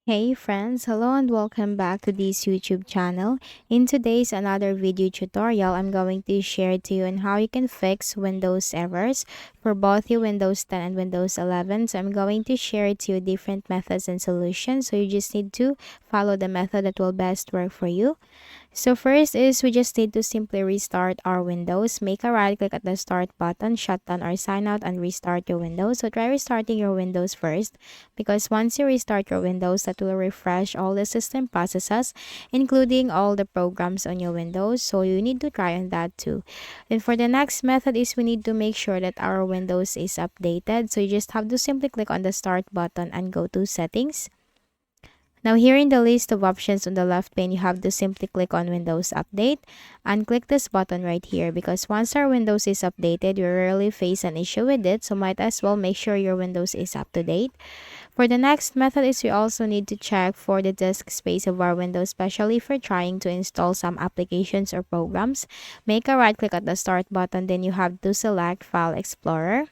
Hey friends, hello and welcome back to this YouTube channel. In today's another video tutorial, I'm going to share to you on how you can fix Windows errors for both your Windows 10 and Windows 11. So I'm going to share to you different methods and solutions. So you just need to follow the method that will best work for you. So first is we just need to simply restart our Windows. Make a right click at the start button, shut down or sign out and restart your Windows. So try restarting your Windows first because once you restart your Windows, that will refresh all the system processes, including all the programs on your Windows. So you need to try on that too. Then for the next method is we need to make sure that our Windows is updated. So you just have to simply click on the start button and go to settings. Now here in the list of options on the left pane, you have to simply click on Windows Update and click this button right here because once our Windows is updated, we rarely face an issue with it, so might as well make sure your Windows is up to date. For the next method is we also need to check for the disk space of our Windows, especially if we're trying to install some applications or programs. Make a right click at the Start button, then you have to select File Explorer.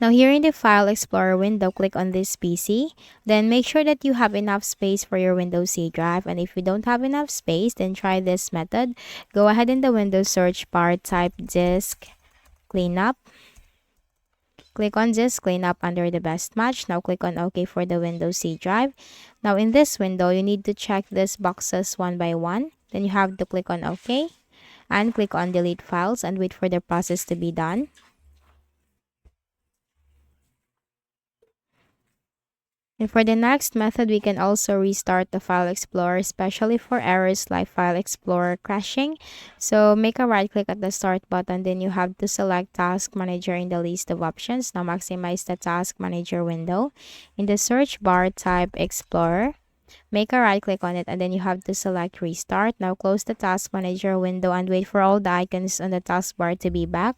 Now here in the File Explorer window, click on this PC. Then make sure that you have enough space for your Windows C drive. And if you don't have enough space, then try this method. Go ahead in the Windows search bar, type disk cleanup. Click on disk cleanup under the best match. Now click on OK for the Windows C drive. Now in this window, you need to check these boxes one by one. Then you have to click on OK and click on delete files and wait for the process to be done. And for the next method, we can also restart the File Explorer, especially for errors like File Explorer crashing. So make a right click at the Start button, then you have to select Task Manager in the list of options. Now maximize the Task Manager window. In the search bar, type Explorer. Make a right click on it and then you have to select Restart. Now close the Task Manager window and wait for all the icons on the taskbar to be back.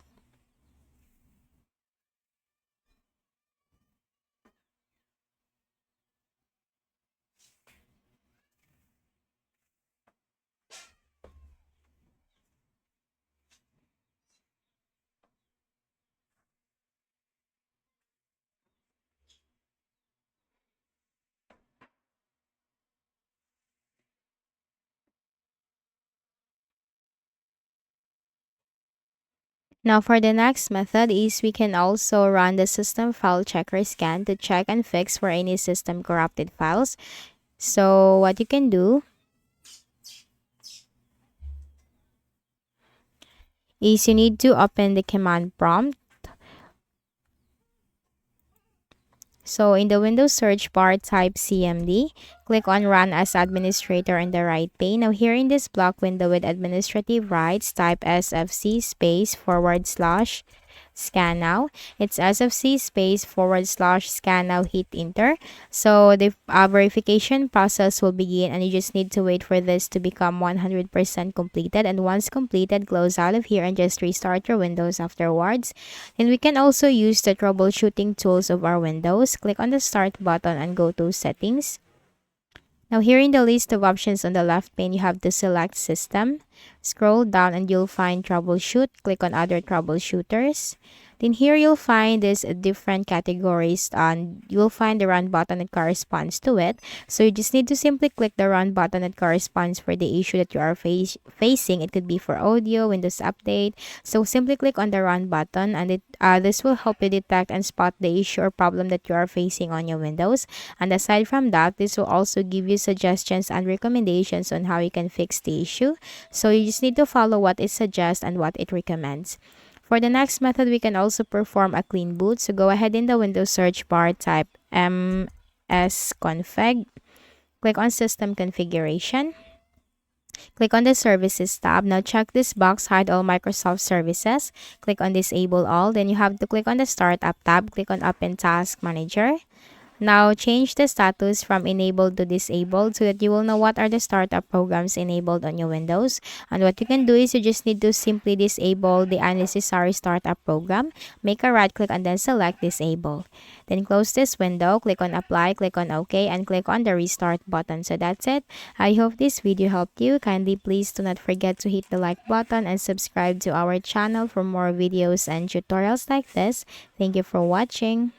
Now for the next method is we can also run the system file checker scan to check and fix for any system corrupted files. So what you can do is you need to open the command prompt. So in the Windows search bar, type CMD. Click on Run as Administrator in the right pane. Now here in this block window with administrative rights, type SFC space / scan now. It's SFC space / scan now, hit enter. So the verification process will begin and you just need to wait for this to become 100% completed. And once completed, close out of here and just restart your Windows afterwards. And we can also use the troubleshooting tools of our Windows. Click on the Start button and go to Settings. Now here in the list of options on the left pane, you have to select System. Scroll down and you'll find Troubleshoot. Click on Other Troubleshooters. Then here you'll find these different categories and you'll find the Run button that corresponds to it. So you just need to simply click the Run button that corresponds for the issue that you are facing. It could be for audio, Windows Update. So simply click on the Run button and this will help you detect and spot the issue or problem that you are facing on your Windows. And aside from that, this will also give you suggestions and recommendations on how you can fix the issue. So you just need to follow what it suggests and what it recommends. For the next method, we can also perform a clean boot. So go ahead in the Windows search bar, type msconfig. Click on System Configuration. Click on the Services tab. Now check this box, hide all Microsoft services. Click on Disable all. Then you have to click on the Startup tab. Click on Open Task Manager. Now, change the status from enabled to disabled so that you will know what are the startup programs enabled on your Windows. And what you can do is you just need to simply disable the unnecessary startup program. Make a right click and then select Disable. Then close this window, click on Apply, click on OK, and click on the Restart button. So that's it. I hope this video helped you. Kindly please do not forget to hit the like button and subscribe to our channel for more videos and tutorials like this. Thank you for watching.